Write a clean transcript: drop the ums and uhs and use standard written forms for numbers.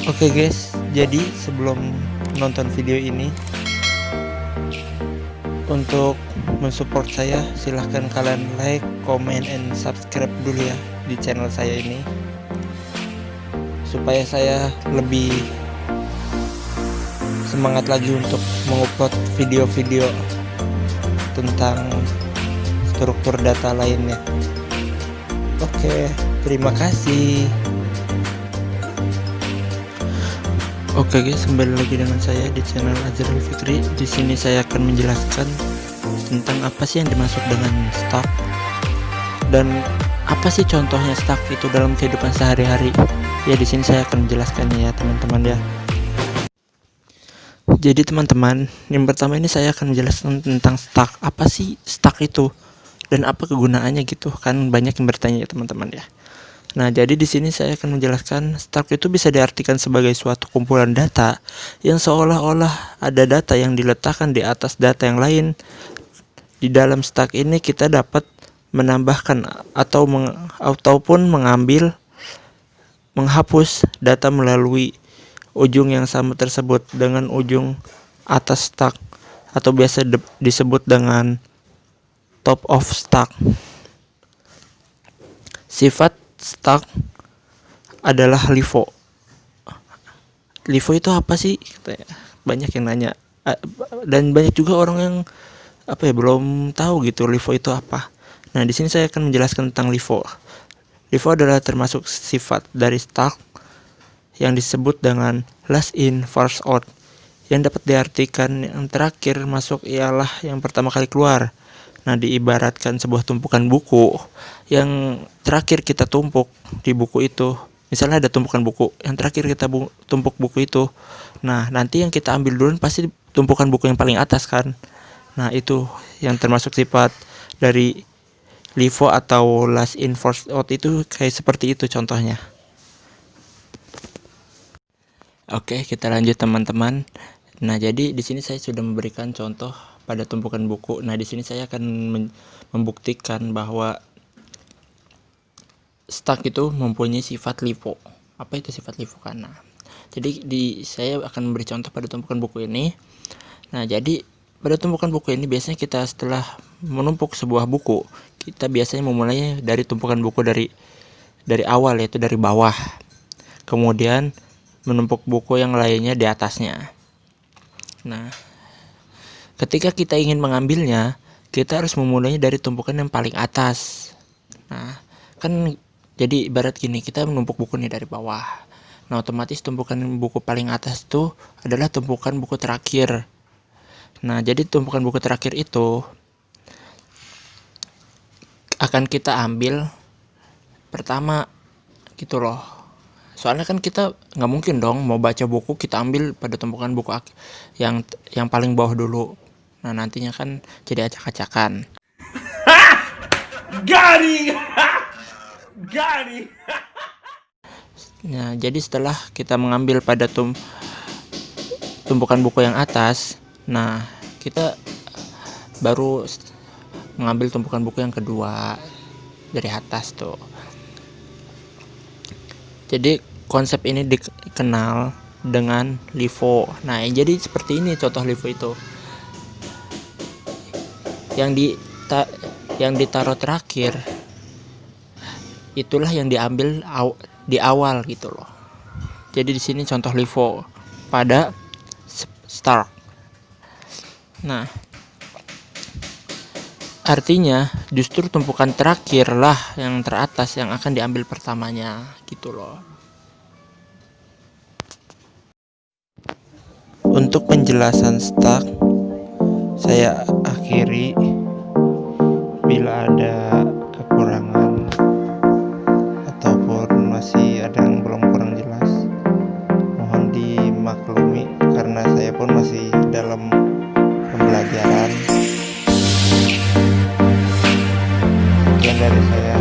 Oke guys, jadi sebelum nonton video ini, untuk mensupport saya silahkan kalian like, comment, and subscribe dulu ya di channel saya ini, supaya saya lebih semangat lagi untuk mengupload video-video tentang struktur data lainnya. Oke, terima kasih. Oke guys, kembali lagi dengan saya di channel Azrul Fikri. Di sini saya akan menjelaskan tentang apa sih yang dimaksud dengan stuck dan apa sih contohnya stuck itu dalam kehidupan sehari-hari. Ya, di sini saya akan menjelaskannya ya teman-teman ya. Jadi teman-teman, yang pertama ini saya akan menjelaskan tentang stuck. Apa sih stuck itu dan apa kegunaannya gitu kan, banyak yang bertanya ya teman-teman ya. Nah, jadi di sini saya akan menjelaskan stuck itu bisa diartikan sebagai suatu kumpulan data yang seolah-olah ada data yang diletakkan di atas data yang lain. Di dalam stuck ini kita dapat menambahkan ataupun menghapus data melalui ujung yang sama tersebut dengan ujung atas stuck atau biasa disebut dengan top of stuck. Sifat stuck adalah LIFO. LIFO itu apa sih? Banyak yang nanya, dan banyak juga orang yang belum tahu gitu LIFO itu apa. Nah, di sini saya akan menjelaskan tentang LIFO. LIFO adalah termasuk sifat dari stuck yang disebut dengan last in first out, yang dapat diartikan yang terakhir masuk ialah yang pertama kali keluar. Nah, diibaratkan sebuah tumpukan buku yang terakhir kita tumpuk di buku itu. Misalnya ada tumpukan buku, yang terakhir kita tumpuk buku itu. Nah, nanti yang kita ambil dulu pasti tumpukan buku yang paling atas kan. Nah, itu yang termasuk sifat dari LIFO atau last in first out, itu kayak seperti itu contohnya. Oke, kita lanjut teman-teman. Nah, jadi di sini saya sudah memberikan contoh pada tumpukan buku. Nah, di sini saya akan membuktikan bahwa stuck itu mempunyai sifat LIFO. Apa itu sifat LIFO? Karena jadi saya akan memberi contoh pada tumpukan buku ini. Nah, jadi pada tumpukan buku ini biasanya kita setelah menumpuk sebuah buku, kita biasanya memulainya dari tumpukan buku dari awal, yaitu dari bawah. Kemudian menumpuk buku yang lainnya di atasnya. Nah, ketika kita ingin mengambilnya, kita harus memulainya dari tumpukan yang paling atas. Nah, kan jadi ibarat gini, kita menumpuk buku nih dari bawah. Nah, otomatis tumpukan buku paling atas itu adalah tumpukan buku terakhir. Nah, jadi tumpukan buku terakhir itu akan kita ambil pertama gitu loh. Soalnya kan kita nggak mungkin dong mau baca buku kita ambil pada tumpukan buku yang paling bawah dulu. Nah, nantinya kan jadi acak-acakan. Gari. Gari. Nah, jadi setelah kita mengambil pada tumpukan buku yang atas, nah kita baru mengambil tumpukan buku yang kedua dari atas tuh. Jadi konsep ini dikenal dengan LIFO. Nah, jadi seperti ini contoh LIFO itu. Yang ditaruh terakhir itulah yang diambil di awal gitu loh. Jadi di sini contoh LIFO pada start. Nah, artinya justru tumpukan terakhir lah yang teratas yang akan diambil pertamanya gitu loh. Untuk penjelasan stuck saya akhiri. Bila ada kekurangan ataupun masih ada yang belum kurang jelas, mohon dimaklumi karena saya pun masih dalam pembelajaran. Sekian dari saya.